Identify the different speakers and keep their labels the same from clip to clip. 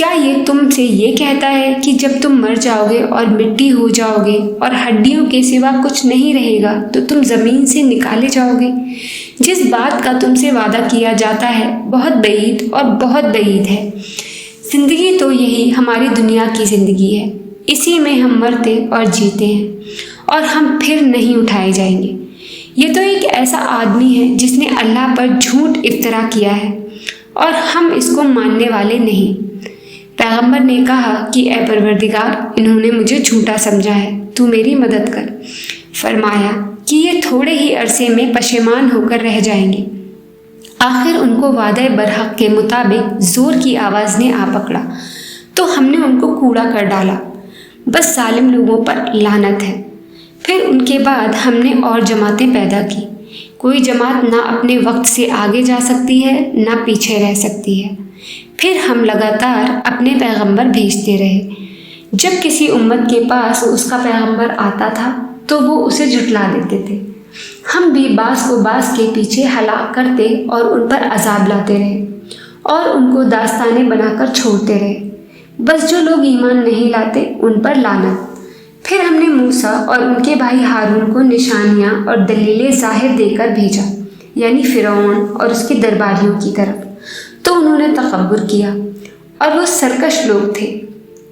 Speaker 1: کیا یہ تم سے یہ کہتا ہے کہ جب تم مر جاؤ گے اور مٹی ہو جاؤ گے اور ہڈیوں کے سوا کچھ نہیں رہے گا تو تم زمین سے نکالے جاؤ گے؟ جس بات کا تم سے وعدہ کیا جاتا ہے بہت بعید اور بہت بعید ہے۔ زندگی تو یہی ہماری دنیا کی زندگی ہے، اسی میں ہم مرتے اور جیتے ہیں اور ہم پھر نہیں اٹھائے جائیں گے۔ یہ تو ایک ایسا آدمی ہے جس نے اللہ پر جھوٹ افطرا کیا ہے اور ہم اس کو ماننے والے نہیں۔ پیغمبر نے کہا کہ اے پروردگار، انہوں نے مجھے جھوٹا سمجھا ہے، تو میری مدد کر۔ فرمایا کہ یہ تھوڑے ہی عرصے میں پشیمان ہو کر رہ جائیں گے۔ آخر ان کو وعدہ برحق کے مطابق زور کی آواز نے آ پکڑا تو ہم نے ان کو کوڑا کر ڈالا۔ بس ظالم لوگوں پر لعنت ہے۔ پھر ان کے بعد ہم نے اور جماعتیں پیدا کی۔ کوئی جماعت نہ اپنے وقت سے آگے جا سکتی ہے نہ پیچھے رہ سکتی ہے۔ پھر ہم لگاتار اپنے پیغمبر بھیجتے رہے۔ جب کسی امت کے پاس اس کا پیغمبر آتا تھا تو وہ اسے جھٹلا دیتے تھے۔ ہم بھی بعض کو بعض کے پیچھے ہلاک کرتے اور ان پر عذاب لاتے رہے اور ان کو داستانیں بنا کر چھوڑتے رہے۔ بس جو لوگ ایمان نہیں لاتے ان پر لعنت۔ پھر ہم نے موسیٰ اور ان کے بھائی ہارون کو نشانیاں اور دلیلیں ظاہر دے کر بھیجا، یعنی فرعون اور اس کے درباریوں کی طرف، تو انہوں نے تکبر کیا اور وہ سرکش لوگ تھے۔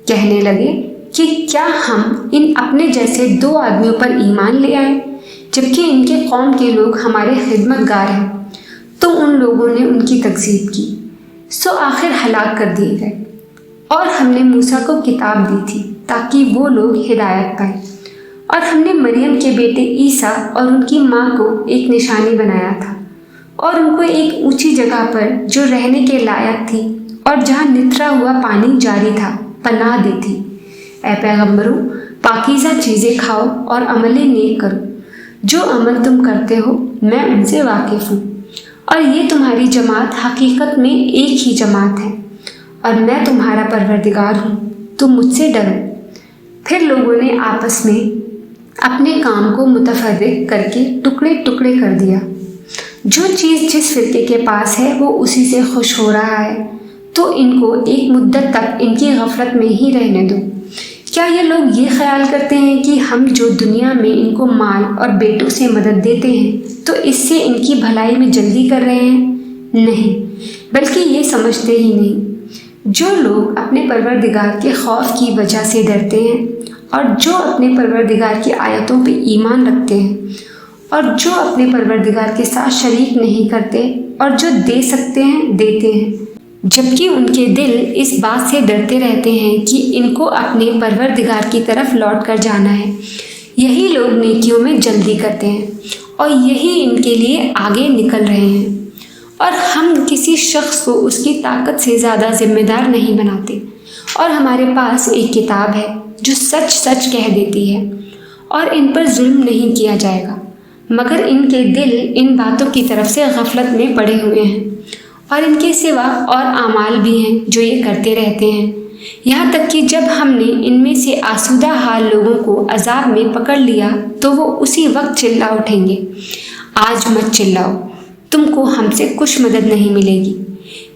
Speaker 1: کہنے لگے کہ کیا ہم ان اپنے جیسے 2 آدمیوں پر ایمان لے آئیں جبکہ ان کے قوم کے لوگ ہمارے خدمت گار ہیں؟ تو ان لوگوں نے ان کی تکذیب کی، سو آخر ہلاک کر دیے گئے۔ اور ہم نے موسیٰ کو کتاب دی تھی تاکہ وہ لوگ ہدایت پائیں، اور ہم نے مریم کے بیٹے عیسیٰ اور ان کی ماں کو ایک نشانی بنایا تھا اور ان کو ایک اونچی جگہ پر جو رہنے کے لائق تھی اور جہاں نتھرا ہوا پانی جاری تھا پناہ دی تھی۔ اے پیغمبروں، پاکیزہ چیزیں کھاؤ اور عمل نیک کرو۔ جو عمل تم کرتے ہو میں ان سے واقف ہوں، اور یہ تمہاری جماعت حقیقت میں ایک ہی جماعت ہے، اور میں تمہارا پروردگار ہوں، تم مجھ سے ڈرو۔ پھر لوگوں نے آپس میں اپنے کام کو متفرق کر کے ٹکڑے ٹکڑے کر دیا۔ جو چیز جس فرقے کے پاس ہے وہ اسی سے خوش ہو رہا ہے، تو ان کو ایک مدت تک ان کی غفلت میں ہی رہنے دو۔ کیا یہ لوگ یہ خیال کرتے ہیں کہ ہم جو دنیا میں ان کو مال اور بیٹوں سے مدد دیتے ہیں تو اس سے ان کی بھلائی میں جلدی کر رہے ہیں؟ نہیں، بلکہ یہ سمجھتے ہی نہیں۔ جو لوگ اپنے پروردگار کے خوف کی وجہ سے ڈرتے ہیں اور جو اپنے پروردگار کی آیتوں پہ ایمان رکھتے ہیں اور جو اپنے پروردگار کے ساتھ شریک نہیں کرتے اور جو دے سکتے ہیں دیتے ہیں، جبکہ ان کے دل اس بات سے ڈرتے رہتے ہیں کہ ان کو اپنے پروردگار کی طرف لوٹ کر جانا ہے، یہی لوگ نیکیوں میں جلدی کرتے ہیں اور یہی ان کے لیے آگے نکل رہے ہیں۔ اور ہم کسی شخص کو اس کی طاقت سے زیادہ ذمہ دار نہیں بناتے، اور ہمارے پاس ایک کتاب ہے جو سچ سچ کہہ دیتی ہے، اور ان پر ظلم نہیں کیا جائے گا، مگر ان کے دل ان باتوں کی طرف سے غفلت میں پڑے ہوئے ہیں، اور ان کے سوا اور اعمال بھی ہیں جو یہ کرتے رہتے ہیں، یہاں تک کہ جب ہم نے ان میں سے آسودہ حال لوگوں کو عذاب میں پکڑ لیا تو وہ اسی وقت چلا اٹھیں گے، آج مت چلاؤ، تم کو ہم سے کچھ مدد نہیں ملے گی۔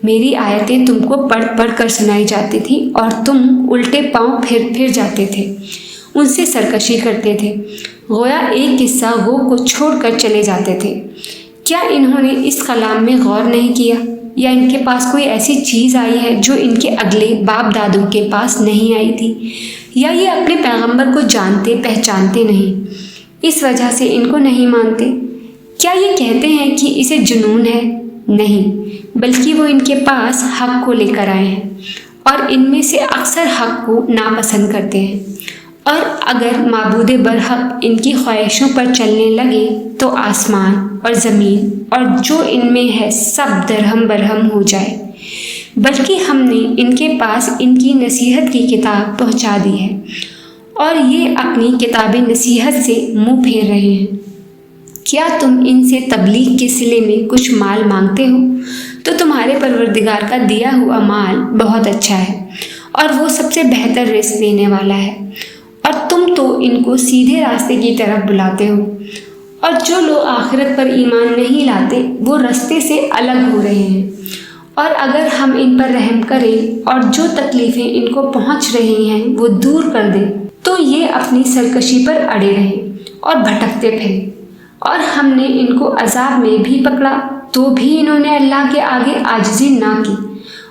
Speaker 1: میری آیتیں تم کو پڑھ پڑھ کر سنائی جاتی تھی اور تم الٹے پاؤں پھر جاتے تھے، ان سے سرکشی کرتے تھے، گویا ایک قصہ گو کو چھوڑ کر چلے جاتے تھے۔ کیا انہوں نے اس کلام میں غور نہیں کیا، یا ان کے پاس کوئی ایسی چیز آئی ہے جو ان کے اگلے باپ دادوں کے پاس نہیں آئی تھی، یا یہ اپنے پیغمبر کو جانتے پہچانتے نہیں، اس وجہ سے ان کو نہیں مانتے؟ کیا یہ کہتے ہیں کہ اسے جنون ہے؟ نہیں، بلکہ وہ ان کے پاس حق کو لے کر آئے ہیں، اور ان میں سے اکثر حق کو ناپسند کرتے ہیں، اور اگر معبود برحق ان کی خواہشوں پر چلنے لگے تو آسمان اور زمین اور جو ان میں ہے سب درہم برہم ہو جائے۔ بلکہ ہم نے ان کے پاس ان کی نصیحت کی کتاب پہنچا دی ہے، اور یہ اپنی کتاب نصیحت سے منہ پھیر رہے ہیں۔ کیا تم ان سے تبلیغ کے صلے میں کچھ مال مانگتے ہو تو تمہارے پروردگار کا دیا ہوا مال بہت اچھا ہے، اور وہ سب سے بہتر رزق دینے والا ہے، اور تم تو ان کو سیدھے راستے کی طرف بلاتے ہو، اور جو لوگ آخرت پر ایمان نہیں لاتے وہ راستے سے الگ ہو رہے ہیں، اور اگر ہم ان پر رحم کریں اور جو تکلیفیں ان کو پہنچ رہی ہیں وہ دور کر دیں تو یہ اپنی سرکشی پر اڑے رہیں اور بھٹکتے پھریں۔ اور ہم نے ان کو عذاب میں بھی پکڑا تو بھی انہوں نے اللہ کے آگے عاجزی نہ کی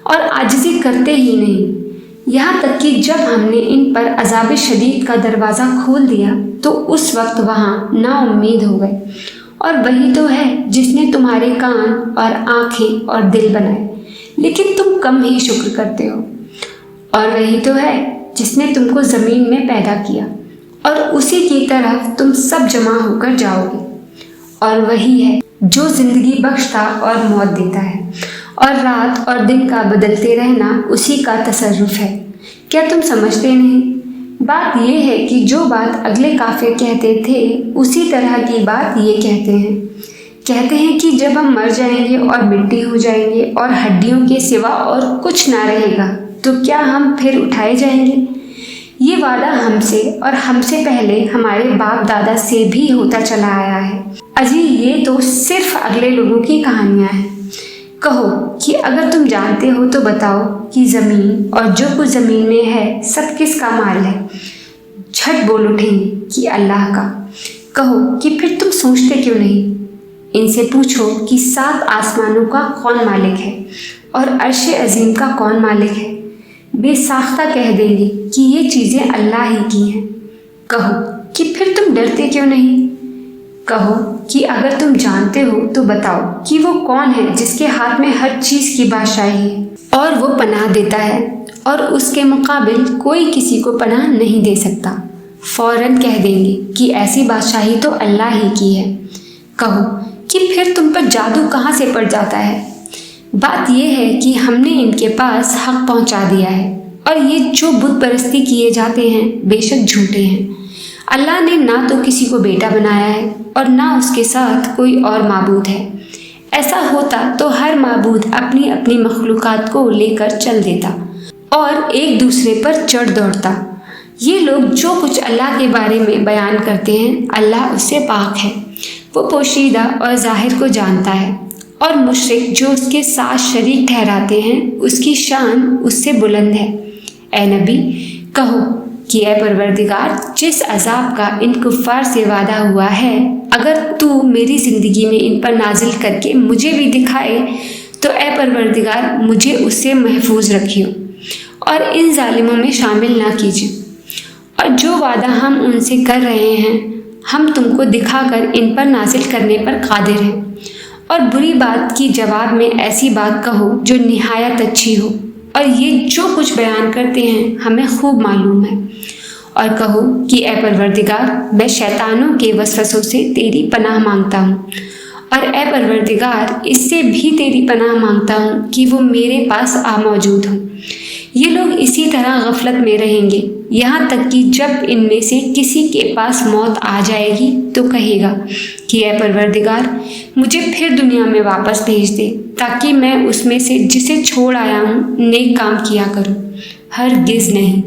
Speaker 1: اور عاجزی کرتے ہی نہیں، یہاں تک کہ جب ہم نے ان پر عذاب شدید کا دروازہ کھول دیا تو اس وقت وہاں نا امید ہو گئے۔ اور وہی تو ہے جس نے تمہارے کان اور آنکھیں اور دل بنائے، لیکن تم کم ہی شکر کرتے ہو۔ اور وہی تو ہے جس نے تم کو زمین میں پیدا کیا اور اسی کی طرف تم سب جمع ہو کر جاؤ گے۔ اور وہی ہے جو زندگی بخشتا اور موت دیتا ہے، اور رات اور دن کا بدلتے رہنا اسی کا تصرف ہے۔ کیا تم سمجھتے نہیں؟ بات یہ ہے کہ جو بات اگلے کافر کہتے تھے اسی طرح کی بات یہ کہتے ہیں کہ جب ہم مر جائیں گے اور مٹی ہو جائیں گے اور ہڈیوں کے سوا اور کچھ نہ رہے گا تو کیا ہم پھر اٹھائے جائیں گے؟ یہ وعدہ ہم سے اور ہم سے پہلے ہمارے باپ دادا سے بھی ہوتا چلا آیا ہے۔ اجی یہ تو صرف اگلے لوگوں کی کہانیاں ہیں۔ کہو کہ اگر تم جانتے ہو تو بتاؤ کہ زمین اور جو کچھ زمین میں ہے سب کس کا مال ہے؟ جھٹ بول اٹھیں گے کہ اللہ کا۔ کہو کہ پھر تم سوچتے کیوں نہیں؟ ان سے پوچھو کہ 7 آسمانوں کا کون مالک ہے اور عرش عظیم کا کون مالک ہے؟ بے ساختہ کہہ دیں گے کہ یہ چیزیں اللہ ہی کی ہیں۔ کہو کہ پھر تم ڈرتے کیوں نہیں؟ کہو کہ اگر تم جانتے ہو تو بتاؤ کہ وہ کون ہے جس کے ہاتھ میں ہر چیز کی بادشاہی ہے اور وہ پناہ دیتا ہے اور اس کے مقابل کوئی کسی کو پناہ نہیں دے سکتا۔ فوراً کہہ دیں گے کہ ایسی بادشاہی تو اللہ ہی کی ہے۔ کہو کہ پھر تم پر جادو کہاں سے پڑ جاتا ہے؟ بات یہ ہے کہ ہم نے ان کے پاس حق پہنچا دیا ہے اور یہ جو بت پرستی کیے جاتے ہیں بے شک جھوٹے ہیں۔ اللہ نے نہ تو کسی کو بیٹا بنایا ہے اور نہ اس کے ساتھ کوئی اور معبود ہے۔ ایسا ہوتا تو ہر معبود اپنی اپنی مخلوقات کو لے کر چل دیتا اور ایک دوسرے پر چڑھ دوڑتا۔ یہ لوگ جو کچھ اللہ کے بارے میں بیان کرتے ہیں اللہ اس سے پاک ہے، وہ پوشیدہ اور ظاہر کو جانتا ہے، اور مشرک جو اس کے ساتھ شریک ٹھہراتے ہیں اس کی شان اس سے بلند ہے۔ اے نبی کہو کہ اے پروردگار جس عذاب کا ان کفار سے وعدہ ہوا ہے اگر تو میری زندگی میں ان پر نازل کر کے مجھے بھی دکھائے تو اے پروردگار مجھے اس سے محفوظ رکھیو اور ان ظالموں میں شامل نہ کیجیے۔ اور جو وعدہ ہم ان سے کر رہے ہیں ہم تم کو دکھا کر ان پر نازل کرنے پر قادر ہیں۔ اور بری بات کی جواب میں ایسی بات کہو جو نہایت اچھی ہو، اور یہ جو کچھ بیان کرتے ہیں ہمیں خوب معلوم ہے۔ اور کہو کہ اے پروردگار میں شیطانوں کے وسوسوں سے تیری پناہ مانگتا ہوں، اور اے پروردگار اس سے بھی تیری پناہ مانگتا ہوں کہ وہ میرے پاس آ موجود ہوں۔ یہ لوگ اسی طرح غفلت میں رہیں گے یہاں تک کہ جب ان میں سے کسی کے پاس موت آ جائے گی تو کہے گا کہ اے پروردگار مجھے پھر دنیا میں واپس بھیج دے تاکہ میں اس میں سے جسے چھوڑ آیا ہوں نیک کام کیا کروں۔ ہرگز نہیں،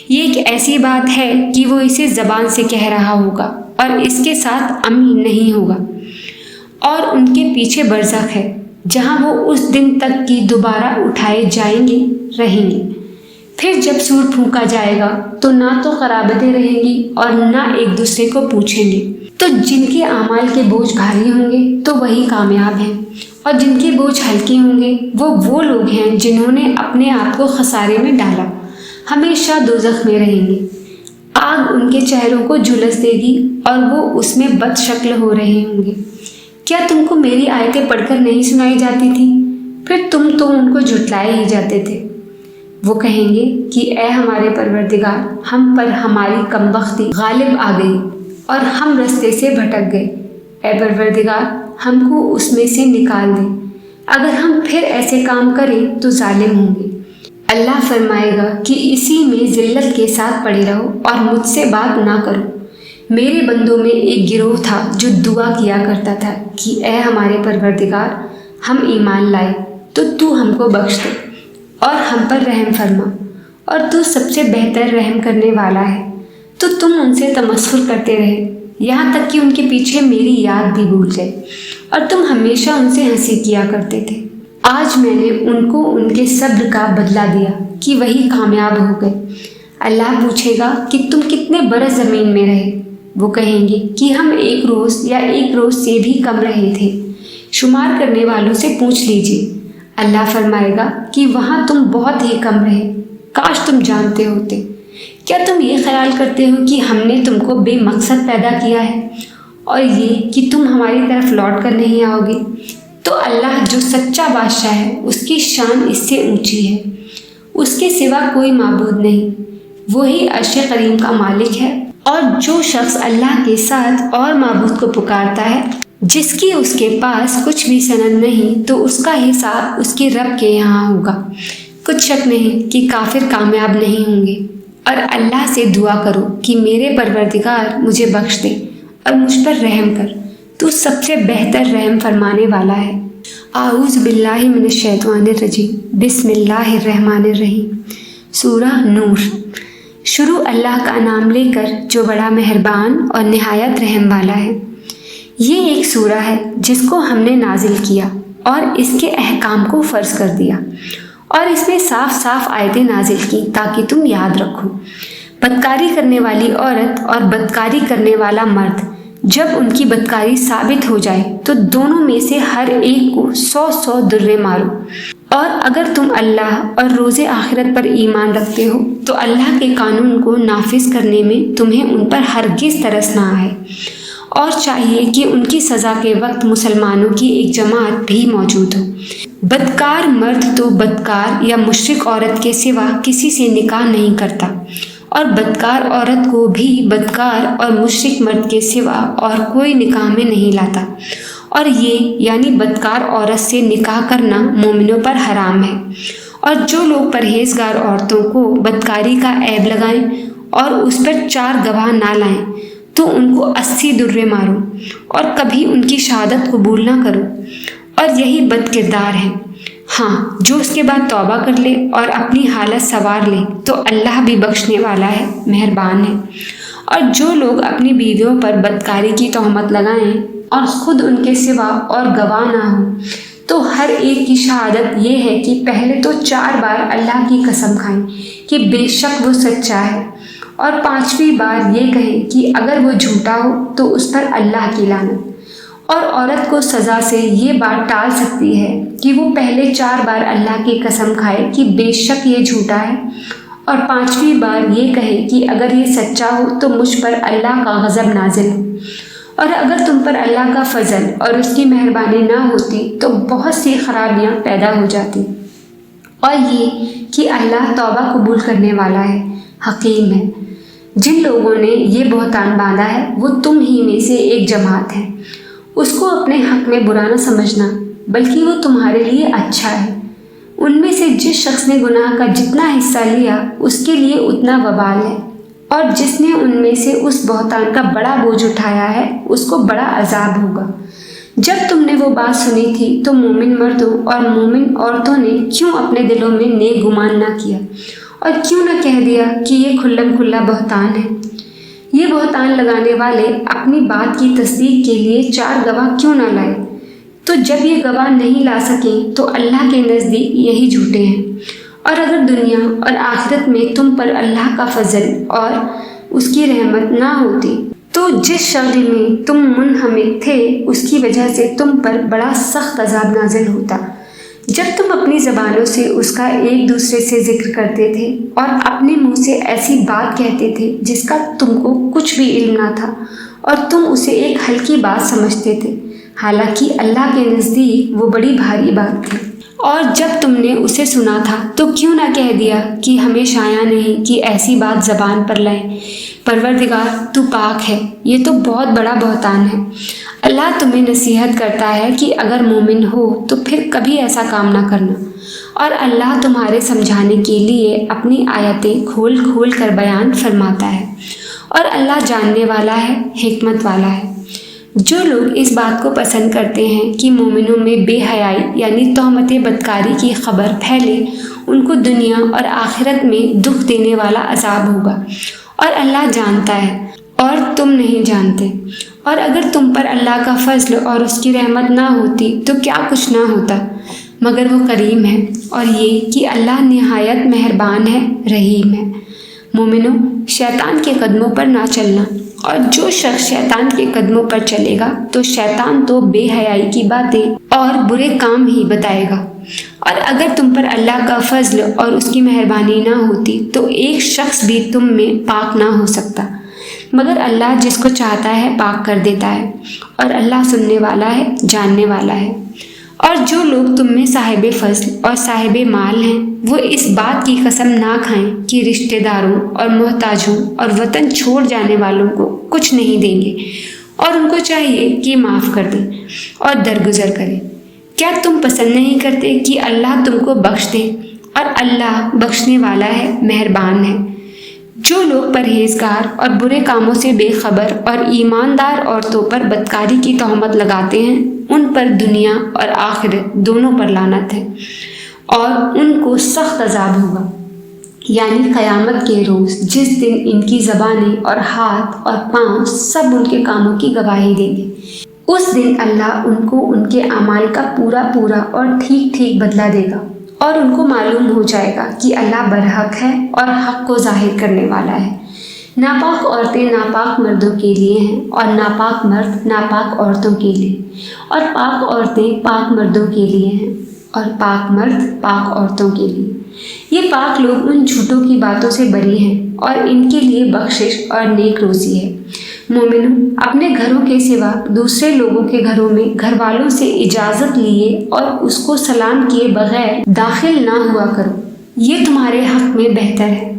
Speaker 1: یہ ایک ایسی بات ہے کہ وہ اسے زبان سے کہہ رہا ہوگا اور اس کے ساتھ عمل نہیں ہوگا۔ اور ان کے پیچھے برزخ ہے جہاں وہ اس دن تک کی دوبارہ اٹھائے جائیں گے رہیں گے۔ پھر جب سور پھونکا جائے گا تو نہ تو قرابتیں رہیں گی اور نہ ایک دوسرے کو پوچھیں گے۔ تو جن کے اعمال کے بوجھ بھاری ہوں گے تو وہی کامیاب ہیں، اور جن کے بوجھ ہلکے ہوں گے وہ لوگ ہیں جنہوں نے اپنے آپ کو خسارے میں ڈالا، ہمیشہ دوزخ میں رہیں گے۔ آگ ان کے چہروں کو جھلس دے گی اور وہ اس میں بد شکل ہو رہے ہوں گے۔ کیا تم کو میری آیتیں پڑھ کر نہیں سنائی جاتی تھی؟ پھر تم تو ان کو جھٹلائے ہی جاتے تھے۔ وہ کہیں گے کہ اے ہمارے پروردگار ہم پر ہماری کمبختی غالب آ گئی اور ہم رستے سے بھٹک گئے۔ اے پروردگار ہم کو اس میں سے نکال دے، اگر ہم پھر ایسے کام کریں تو ظالم ہوں گے۔ اللہ فرمائے گا کہ اسی میں ذلت کے ساتھ پڑے رہو اور مجھ سے بات نہ کرو۔ میرے بندوں میں ایک گروہ تھا جو دعا کیا کرتا تھا کہ اے ہمارے پروردگار ہم ایمان لائے تو ہم کو بخش دے اور ہم پر رحم فرما، اور تو سب سے بہتر رحم کرنے والا ہے۔ تو تم ان سے تمسخر کرتے رہے یہاں تک کہ ان کے پیچھے میری یاد بھی بھول گئے، اور تم ہمیشہ ان سے ہنسی کیا کرتے تھے۔ آج میں نے ان کو ان کے صبر کا بدلہ دیا کہ وہی کامیاب ہو گئے۔ اللہ پوچھے گا کہ تم کتنے برس زمین میں رہے؟ وہ کہیں گے کہ ہم 1 روز یا 1 روز سے بھی کم رہے تھے۔ شمار کرنے والوں سے پوچھ لیجیے۔ اللہ فرمائے گا کہ وہاں تم بہت ہی کم رہے، کاش تم جانتے ہوتے۔ کیا تم یہ خیال کرتے ہو کہ ہم نے تم کو بے مقصد پیدا کیا ہے اور یہ کہ تم ہماری طرف لوٹ کر نہیں آؤ گے؟ تو اللہ جو سچا بادشاہ ہے اس کی شان اس سے اونچی ہے، اس کے سوا کوئی معبود نہیں، وہی عرش کریم کا مالک ہے۔ اور جو شخص اللہ کے ساتھ اور معبود کو پکارتا ہے جس کی اس کے پاس کچھ بھی سند نہیں، تو اس کا حساب اس کے رب کے یہاں ہوگا۔ کچھ شک نہیں کہ کافر کامیاب نہیں ہوں گے۔ اور اللہ سے دعا کرو کہ میرے پروردگار مجھے بخش دے اور مجھ پر رحم کر، تو سب سے بہتر رحم فرمانے والا ہے۔ اعوذ باللہ من الشیطان الرجیم، بسم اللہ الرحمن الرحیم۔ سورہ نور۔ شروع اللہ کا نام لے کر جو بڑا مہربان اور نہایت رحم والا ہے۔ یہ ایک سورہ ہے جس کو ہم نے نازل کیا اور اس کے احکام کو فرض کر دیا، اور اس میں صاف صاف آیتیں نازل کی تاکہ تم یاد رکھو۔ بدکاری کرنے والی عورت اور بدکاری کرنے والا مرد جب ان کی بدکاری ثابت ہو جائے تو دونوں میں سے ہر ایک کو 100 درے مارو۔ اور اگر تم اللہ اور روز آخرت پر ایمان رکھتے ہو تو اللہ کے قانون کو نافذ کرنے میں تمہیں ان پر ہرگز ترس نہ آئے، اور چاہیے کہ ان کی سزا کے وقت مسلمانوں کی ایک جماعت بھی موجود ہو۔ بدکار مرد تو بدکار یا مشرک عورت کے سوا کسی سے نکاح نہیں کرتا، اور بدکار عورت کو بھی بدکار اور مشرک مرد کے سوا اور کوئی نکاح میں نہیں لاتا، اور یہ یعنی بدکار عورت سے نکاح کرنا مومنوں پر حرام ہے۔ اور جو لوگ پرہیزگار عورتوں کو بدکاری کا عیب لگائیں اور اس پر 4 گواہ نہ لائیں تو ان کو 80 درے مارو اور کبھی ان کی شہادت قبول نہ کرو، اور یہی بد کردار ہے۔ ہاں، جو اس کے بعد توبہ کر لے اور اپنی حالت سنوار لے تو اللہ بھی بخشنے والا ہے، مہربان ہے۔ اور جو لوگ اپنی بیویوں پر بدکاری کی تہمت لگائیں اور خود ان کے سوا اور گواہ نہ ہوں تو ہر ایک کی شہادت یہ ہے کہ پہلے تو 4 بار اللہ کی قسم کھائیں کہ بے شک وہ سچا ہے، اور 5ویں بار یہ کہیں کہ اگر وہ جھوٹا ہو تو اس پر اللہ کی لعنت۔ اور عورت کو سزا سے یہ بات ٹال سکتی ہے کہ وہ پہلے 4 بار اللہ کی قسم کھائے کہ بے شک یہ جھوٹا ہے، اور 5ویں بار یہ کہے کہ اگر یہ سچا ہو تو مجھ پر اللہ کا غضب نازل ہو۔ اور اگر تم پر اللہ کا فضل اور اس کی مہربانی نہ ہوتی تو بہت سی خرابیاں پیدا ہو جاتی۔ اور یہ کہ اللہ توبہ قبول کرنے والا ہے، حکیم ہے۔ جن لوگوں نے یہ بہتان باندھا ہے وہ تم ہی میں سے ایک جماعت ہے۔ اس کو اپنے حق میں برا نہ سمجھنا، بلکہ وہ تمہارے لیے اچھا ہے۔ ان میں سے جس شخص نے گناہ کا جتنا حصہ لیا اس کے لیے اتنا وبال ہے، اور جس نے ان میں سے اس بہتان کا بڑا بوجھ اٹھایا ہے اس کو بڑا عذاب ہوگا۔ جب تم نے وہ بات سنی تھی تو مومن مردوں اور مومن عورتوں نے کیوں اپنے دلوں میں نیک گمان نہ کیا، اور کیوں نہ کہہ دیا کہ یہ کھلم کھلا بہتان ہے؟ یہ بہتان لگانے والے اپنی بات کی تصدیق کے لیے 4 گواہ کیوں نہ لائے؟ تو جب یہ گواہ نہیں لا سکیں تو اللہ کے نزدیک یہی جھوٹے ہیں۔ اور اگر دنیا اور آخرت میں تم پر اللہ کا فضل اور اس کی رحمت نہ ہوتی تو جس شغل میں تم منہمک تھے اس کی وجہ سے تم پر بڑا سخت عذاب نازل ہوتا۔ جب تم اپنی زبانوں سے اس کا ایک دوسرے سے ذکر کرتے تھے اور اپنے منہ سے ایسی بات کہتے تھے جس کا تم کو کچھ بھی علم نہ تھا، اور تم اسے ایک ہلکی بات سمجھتے تھے، حالانکہ اللہ کے نزدیک وہ بڑی بھاری بات تھی۔ اور جب تم نے اسے سنا تھا تو کیوں نہ کہہ دیا کہ ہمیں شایع نہیں کہ ایسی بات زبان پر لائیں۔ پروردگار تو پاک ہے، یہ تو بہت بڑا بہتان ہے۔ اللہ تمہیں نصیحت کرتا ہے کہ اگر مومن ہو تو پھر کبھی ایسا کام نہ کرنا، اور اللہ تمہارے سمجھانے کے لیے اپنی آیتیں کھول کھول کر بیان فرماتا ہے، اور اللہ جاننے والا ہے، حکمت والا ہے۔ جو لوگ اس بات کو پسند کرتے ہیں کہ مومنوں میں بے حیائی یعنی تہمت بدکاری کی خبر پھیلے، ان کو دنیا اور آخرت میں دکھ دینے والا عذاب ہوگا، اور اللہ جانتا ہے اور تم نہیں جانتے۔ اور اگر تم پر اللہ کا فضل اور اس کی رحمت نہ ہوتی تو کیا کچھ نہ ہوتا۔ مگر وہ کریم ہے، اور یہ کہ اللہ نہایت مہربان ہے، رحیم ہے۔ مومنو، شیطان کے قدموں پر نہ چلنا، اور جو شخص شیطان کے قدموں پر چلے گا تو شیطان تو بے حیائی کی باتیں اور برے کام ہی بتائے گا، اور اگر تم پر اللہ کا فضل اور اس کی مہربانی نہ ہوتی تو ایک شخص بھی تم میں پاک نہ ہو سکتا، مگر اللہ جس کو چاہتا ہے پاک کر دیتا ہے، اور اللہ سننے والا ہے، جاننے والا ہے۔ اور جو لوگ تم میں صاحب فضل اور صاحب مال ہیں وہ اس بات کی قسم نہ کھائیں کہ رشتہ داروں اور محتاجوں اور وطن چھوڑ جانے والوں کو کچھ نہیں دیں گے، اور ان کو چاہیے کہ معاف کر دیں اور درگزر کریں۔ کیا تم پسند نہیں کرتے کہ اللہ تم کو بخش دے؟ اور اللہ بخشنے والا ہے، مہربان ہے۔ جو لوگ پرہیزگار اور برے کاموں سے بے خبر اور ایماندار عورتوں پر بدکاری کی تہمت لگاتے ہیں، ان پر دنیا اور آخرت دونوں پر لعنت ہے، اور ان کو سخت عذاب ہوگا، یعنی قیامت کے روز، جس دن ان کی زبانیں اور ہاتھ اور پاؤں سب ان کے کاموں کی گواہی دیں گے۔ اس دن اللہ ان کو ان کے اعمال کا پورا پورا اور ٹھیک ٹھیک بدلہ دے گا، اور ان کو معلوم ہو جائے گا کہ اللہ برحق ہے اور حق کو ظاہر کرنے والا ہے۔ ناپاک عورتیں ناپاک مردوں کے لیے ہیں، اور ناپاک مرد ناپاک عورتوں کے لیے، اور پاک عورتیں پاک مردوں کے لیے ہیں، اور پاک مرد پاک عورتوں کے لیے۔ یہ پاک لوگ ان جھوٹوں کی باتوں سے بری ہیں، اور ان کے لیے بخشش اور نیک روزی ہے۔ مومنو، اپنے گھروں کے سوا دوسرے لوگوں کے گھروں میں گھر والوں سے اجازت لیے اور اس کو سلام کیے بغیر داخل نہ ہوا کرو، یہ تمہارے حق میں بہتر ہے۔